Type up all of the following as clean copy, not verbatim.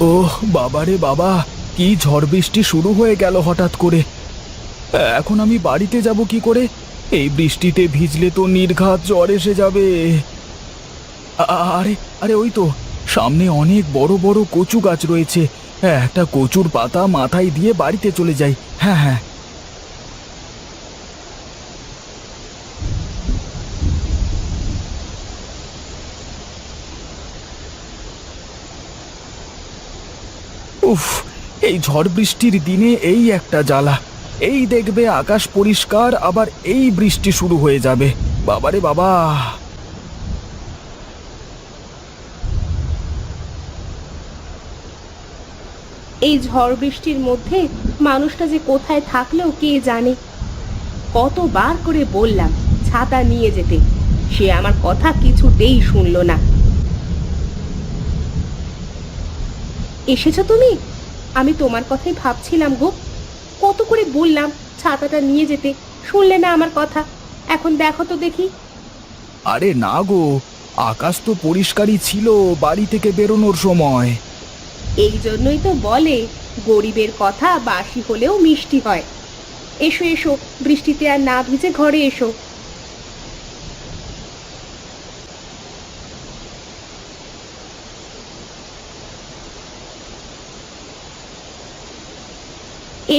ওহ বাবারে বাবা, কি ঝড় বৃষ্টি শুরু হয়ে গেল হঠাৎ করে। এখন আমি বাড়িতে যাব কি করে? এই বৃষ্টিতে ভিজলে তো নির্ঘাত জ্বর এসে যাবে। আরে আরে, ওই তো সামনে অনেক বড় বড় কচু গাছ রয়েছে। একটা কচুর পাতা মাথায় দিয়ে বাড়িতে চলে যাই। হ্যাঁ হ্যাঁ। উফ, এই ঝড় বৃষ্টির দিনে এই একটা জ্বালা। এই দেখবে আকাশ পরিষ্কার, আবার এই বৃষ্টি শুরু হয়ে যাবে। বাবারে বাবা। এই ঝড় বৃষ্টির মধ্যে মানুষটা যে কোথায় থাকলেও কে জানে। কতবার করে বললাম ছাতা নিয়ে যেতে, সে আমার কথা কিছুতেই শুনলো না। এসেছো তুমি? আমি তোমার কথাই ভাবছিলাম গো। কত করে বললাম ছাতাটা নিয়ে যেতে, শুনলে না আমার কথা। এখন দেখো তো দেখি। আরে না গো, আকাশ তো পরিষ্কারই ছিল বাড়ি থেকে বেরোনোর সময়। এই জন্যই তো বলে গরিবের কথা বাসি হলেও মিষ্টি হয়। এসো এসো, বৃষ্টিতে আর না ভিজে ঘরে এসো।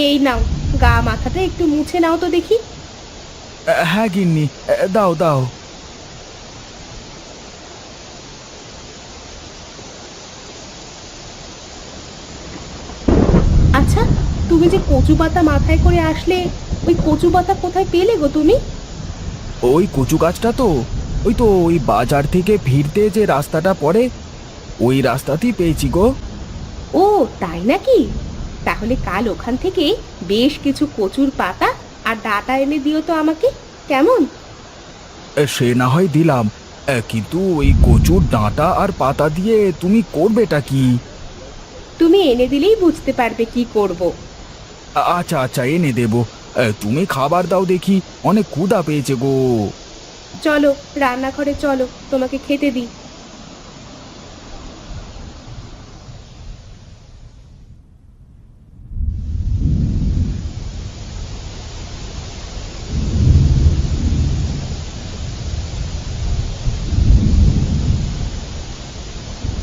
এই নাও, গা মাথাটা একটু মুছে নাও তো দেখি। হ্যাঁ গিন্নি, দাও দাও। আচ্ছা, তুমি যে কচু পাতা মাথায় করে আসলে, ওই কচু পাতা কোথায় পেলে গো তুমি? ওই কচু গাছটা তো ওই বাজার থেকে ফিরতে যে রাস্তাটা পড়ে, ওই রাস্তাতেই পেয়েছি গো। ও তাই নাকি? তাহলে কাল ওখান থেকে বেশ কিছু কচুর পাতা আর ডাঁটা এনে দিও তো আমাকে, কেমন? সে না হয় দিলাম, কিন্তু ওই কচুর ডাঁটা আর পাতা দিয়ে তুমি করবেটা কি? তুমি এনে দিলেই বুঝতে পারবে কি করব। আচ্ছা আচ্ছা, এনে দেবো। তুমি খাবার দাও দেখি, অনেক ক্ষুধা পেয়েছে গো। চলো রান্নাঘরে, চলো তোমাকে খেতে দিই।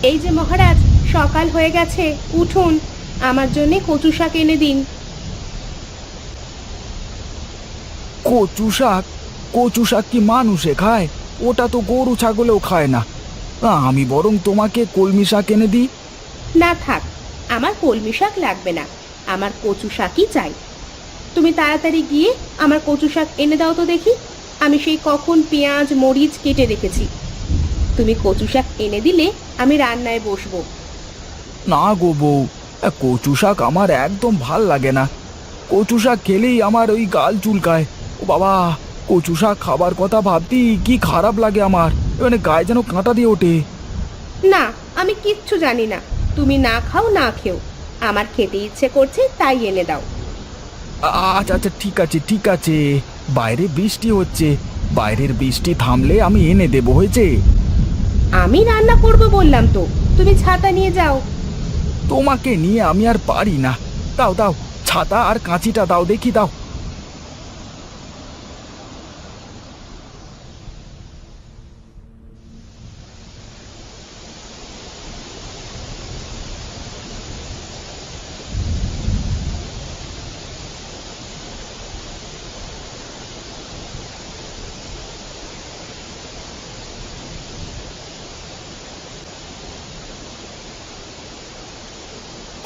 এই যে মহারাজ, সকাল হয়ে গেছে, উঠুন, আমার জন্যে কচু শাক এনে দিন। কচু শাক? কচু শাক কি মানুষে খায়? ওটা তো গরু ছাগলেও খায় না। আমি বরং তোমাকে কলমি শাক এনে দিই। না থাক, আমার কলমি শাক লাগবে না, আমার কচু শাকই চাই। তুমি তাড়াতাড়ি গিয়ে আমার কচু শাক এনে দাও তো দেখি। আমি সেই কখন পেঁয়াজ মরিচ কেটে রেখেছি। তুমি কচু শাক এনে দিলে আমি রান্নায় বসবো। না গো বউ, কচু শাক আমার একদম ভাল লাগে না। কচু শাক খেলেই আমার ওই গাল চুলকায়। ও বাবা, কচু শাক খাবার কথা ভাবতেই কি খারাপ লাগে আমার, মানে গায়ে যেন কাঁটা দিয়ে ওঠে। না, আমি কিচ্ছু জানি না। তুমি না খাও না খেও, আমার খেতে ইচ্ছে করছে তাই এনে দাও। আচ্ছা আচ্ছা, ঠিক আছে ঠিক আছে। বাইরে বৃষ্টি হচ্ছে, বাইরের বৃষ্টি থামলে আমি এনে দেবো, হয়েছে? আমি রান্না করব বললাম তো, তুমি ছাতা নিয়ে যাও। তোমাকে নিয়ে আমি আর পারি না। দাও দাও, ছাতা আর কাঁচিটা দাও দেখি, দাও।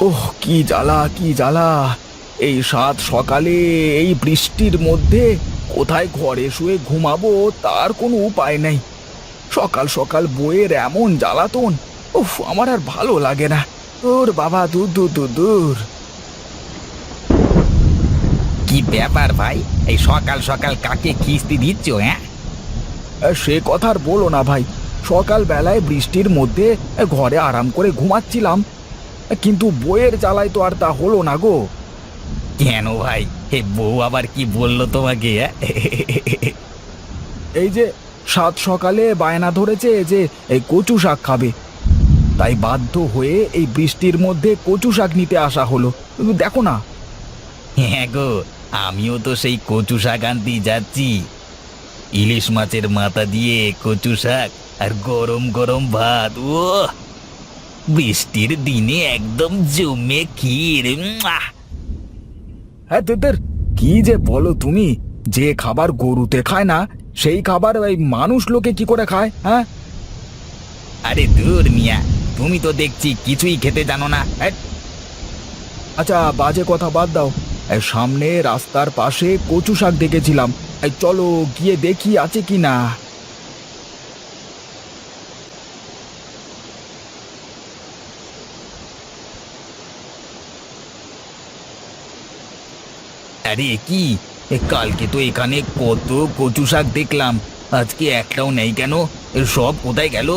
ওহ কি জ্বালা কি জ্বালা! এই সাত সকালে এই বৃষ্টির মধ্যে কোথায় ঘরে শুয়ে ঘুমাবো তার কোনো উপায় নেই। সকাল সকাল বইয়ের এমন জ্বালাতন, উফ, আমার আর ভালো লাগে না। ওর বাবা, দূর দূর দূর দূর। কি ব্যাপার ভাই, এই সকাল সকাল কাকে খিস্তি দিচ্ছ? হ্যাঁ, সে কথা আর বলো না ভাই। সকাল বেলায় বৃষ্টির মধ্যে ঘরে আরাম করে ঘুমাচ্ছিলাম, কিন্তু বইয়ের জ্বালায় তো আর তা হলো না গো। কেন ভাই, হে বউ আবার কি বললো তোমাকে? এই যে সাত সকালে বায়না ধরেছে যে এই কচু শাক খাবে। তাই বাধ্য হয়ে এই বৃষ্টির মধ্যে কচু শাক নিতে আসা হলো। দেখো না। হ্যাঁ গো, আমিও তো সেই কচু শাক আনতেই যাচ্ছি। ইলিশ মাছের মাথা দিয়ে কচু শাক আর গরম গরম ভাত, ও বৃষ্টির দিনে একদম জমে ক্ষীর। হ্যাঁ তোদের কি যে বলো তুমি, যে খাবার গরুতে খায় না সেই খাবার এই মানুষ লোকে কি করে খায়? হ্যাঁ, আরে দূর মিয়া, তুমি তো দেখছি কিছুই খেতে জানো না। হ্যাট। আচ্ছা বাজে কথা বাদ দাও। এই সামনে রাস্তার পাশে কচু শাক দেখেছিলাম, এই চলো গিয়ে দেখি আছে কি না। আরে কি, কালকে তো এখানে কত কচু শাক দেখলাম, আজকে একটাও নেই কেন? সব কোথায় গেল?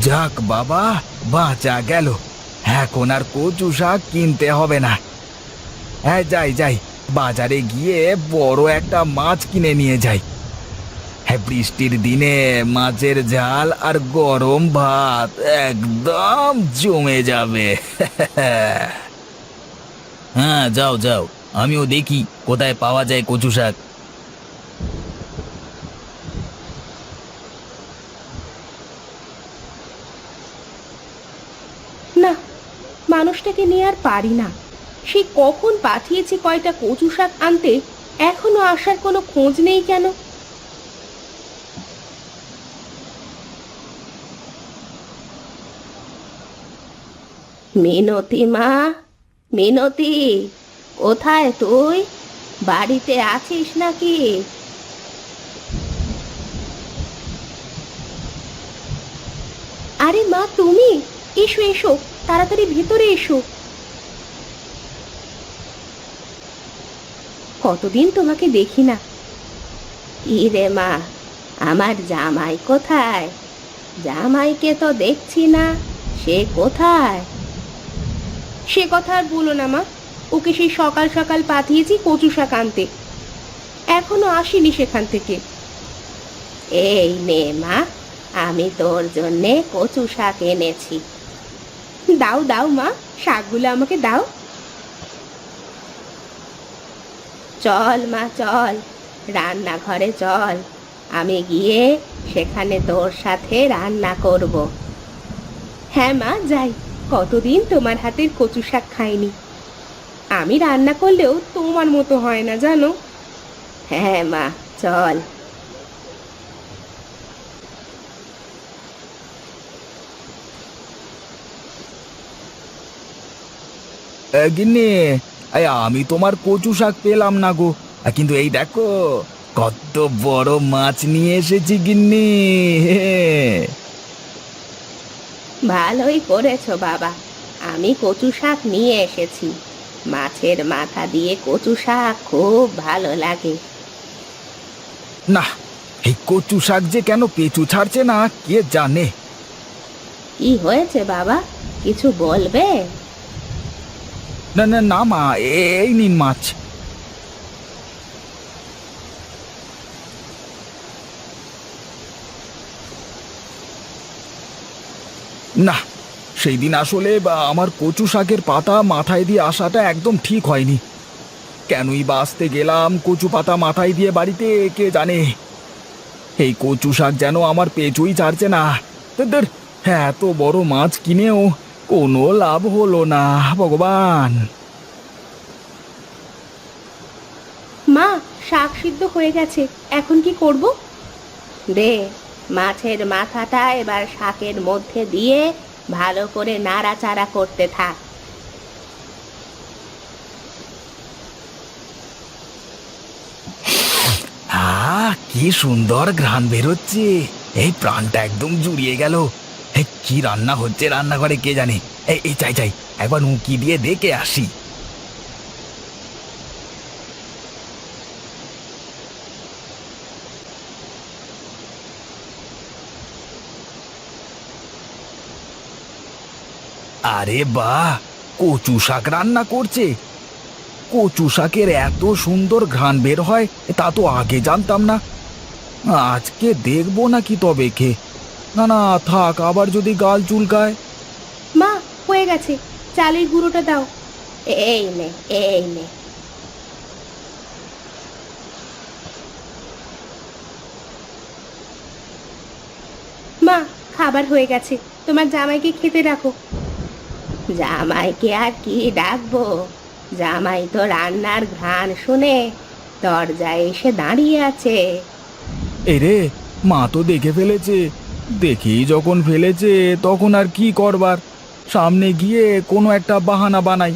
যাক বাবা, বাঁচা গেল। এখন আর কচু শাক কিনতে হবে না। হ্যাঁ যাই যাই, বাজারে গিয়ে বড় একটা মাছ কিনে নিয়ে যাই। হ্যাঁ, বৃষ্টির দিনে মাছের ঝাল আর গরম ভাত একদম জমে যাবে। হ্যাঁ যাও যাও, আমিও দেখি কোথায় পাওয়া যায় কচু শাক। না, মানুষটাকে নিয়ে আর পারি না। সে কখন পাঠিয়েছি কয়টা কচু শাক আনতে, এখনো আসার কোনো খোঁজ নেই কেন? মিনতি মা, মিনতি, কোথায় তুই? বাড়িতে আছিস নাকি? আরে মা, তুমি এসো এসো, তাড়াতাড়ি ভিতরে এসো। কতদিন তোমাকে দেখি না। কি রে মা, আমার জামাই কোথায়? জামাইকে তো দেখছি না, সে কোথায়? সে কথা আর বলো না মা, ওকে সেই সকাল সকাল পাঠিয়েছি কচু শাক আনতে, এখনো আসেনি সেখান থেকে। এই নে মা, আমি তোর জন্যে কচু শাক এনেছি। দাও দাও মা, শাকগুলো আমাকে দাও। চল মা চল, রান্নাঘরে চল, আমি গিয়ে সেখানে তোর সাথে রান্না করব। হ্যাঁ মা যাই, কতদিন তোমার হাতের কচু শাক খাইনি। আমি রান্না করলেও তোমার মতো হয় না জানো। হ্যাঁ মা চল। গিন্নি, এই আমি তোমার কচু শাক পেলাম না গো। কিন্তু এই দেখো কত বড় মাছ নিয়ে এসেছি গিন্নি। ভালোই করেছো বাবা, আমি কচু শাক নিয়ে এসেছি। মাছের মাথা দিয়ে কচু শাক খুব ভালো লাগে। না, এই কচু শাক যে কেন পেঁচু ছাড়ছে না কে জানে। কি হয়েছে বাবা, কিছু বলবে? না না না মা, এই নিন মাছ। না, সেই দিন আসলে আমার কচু শাকের পাতা মাথায় দিয়ে আসাটা একদম ঠিক হয়নি। কেনই বা আসতে গেলাম কচু পাতা মাথায় দিয়ে বাড়িতে, কে জানে। এই কচু শাক যেন আমার পেঁচুই ছাড়ছে না। ধুর, হ্যাঁ, এত বড় মাছ কিনেও কোনো লাভ হলো না ভগবান। মা, শাক সিদ্ধ হয়ে গেছে, এখন কি করব? দে, মাছের মাথাটা এবার শাকের মধ্যে দিয়ে ভালো করে নাড়াচাড়া করতে থাক। কি সুন্দর ঘ্রাণ বেরোচ্ছে, এই প্রাণটা একদম জুড়িয়ে গেল। কি রান্না হচ্ছে রান্নাঘরে কে জানে। এই চাই চাই, একবার উঁকি দিয়ে দেখে আসি। আরে বাহ, কচু শাক রান্না করছে। কচু শাকের এত সুন্দর ঘ্রাণ বের হয় তা তো আগে জানতাম না। আজকে দেখবো নাকি তবে কে। না না, থাক, আবার যদি গাল চুলকায়। মা, হয়ে গেছে, চালের গুঁড়োটা দাও। এই নে, এই নে। মা, খাবার হয়ে গেছে, তোমার জামাইকে খেতে রাখো। জামাইকে আর কি ডাকবো, জামাই তো রান্নার ঘ্রাণ শুনে দরজায় এসে দাঁড়িয়ে আছে। এই রে, মা তো দেখে ফেলেছে। দেখেই যখন ফেলেছে তখন আর কি করবার, সামনে গিয়ে কোনো একটা বাহানা বানাই।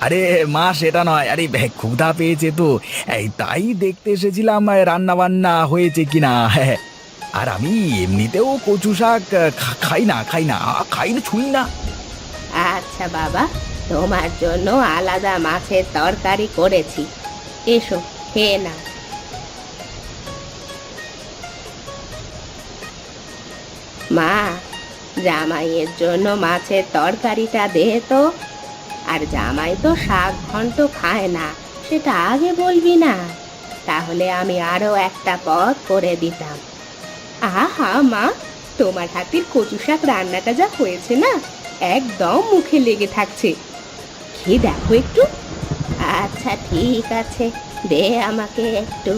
আরে মা, সেটা নয়, আরে ক্ষুধা পেয়েছে তো, এই তাই দেখতে এসেছিলাম রান্না বান্না হয়েছে কিনা। হ্যাঁ, আর আমি এমনিতেও কচু শাক খাই না, খাই না, ছুঁই না। আচ্ছা বাবা, তোমার জন্য আলাদা মাছের তরকারি করেছি, এসো খেয়ে না। মা, জামাইয়ের জন্য মাছের তরকারিটা দে তো। আর জামাই তো শাক ঘন্ট খায় না, সেটা আগে বলবি না, তাহলে আমি আরো একটা পদ করে দিতাম। আহা মা, তোমার হাতের কচু শাক রান্নাটা যা হয়েছে না, একদম মুখে লেগে থাকছে। খেয়ে দেখো একটু। আচ্ছা ঠিক আছে, দে আমাকে একটু।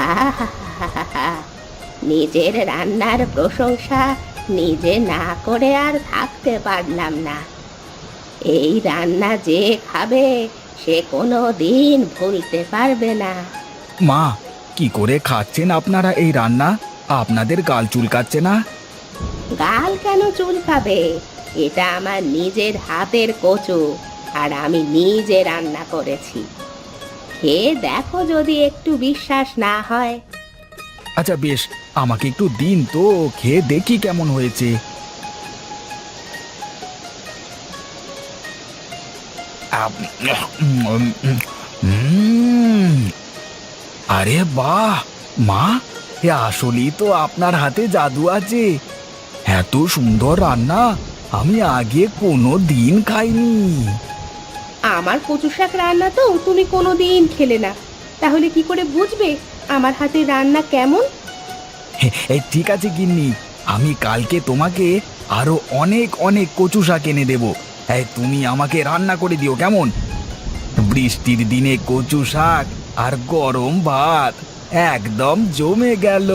আহা, নিজের রান্নার প্রশংসা নিজে না করে আর থাকতে পারলাম না। এই রান্না যে খাবে সে কোনো দিন ভুলতে পারবে না। মা, কি করে খাচ্ছেন আপনারা এই রান্না? আপনাদের গাল চুলকাচ্ছে না? গাল কেন চুলকাবে? এটা আমার নিজের হাতের কচু, আর আমি নিজে রান্না করেছি। খেয়ে দেখো, যদি একটু বিশ্বাস না হয়। আচ্ছা বেশ, আমাকে একটু দিন তো, খেয়ে দেখি কেমন হয়েছে। আরে বাহ মা, এ আসলেই তো আপনার হাতে জাদু আছে। এত সুন্দর রান্না আমি আগে কোনো দিন খাইনি। আমার কচু শাক রান্না তো তুমি কোনোদিন খেলে না, তাহলে কি করে বুঝবে আমার হাতের রান্না কেমন? এই ঠিক আছে গিন্নি, আমি কালকে তোমাকে আরো অনেক অনেক কচু শাক এনে দেবো। এই তুমি আমাকে রান্না করে দিও, কেমন? বৃষ্টির দিনে কচু শাক আর গরম ভাত একদম জমে গেল।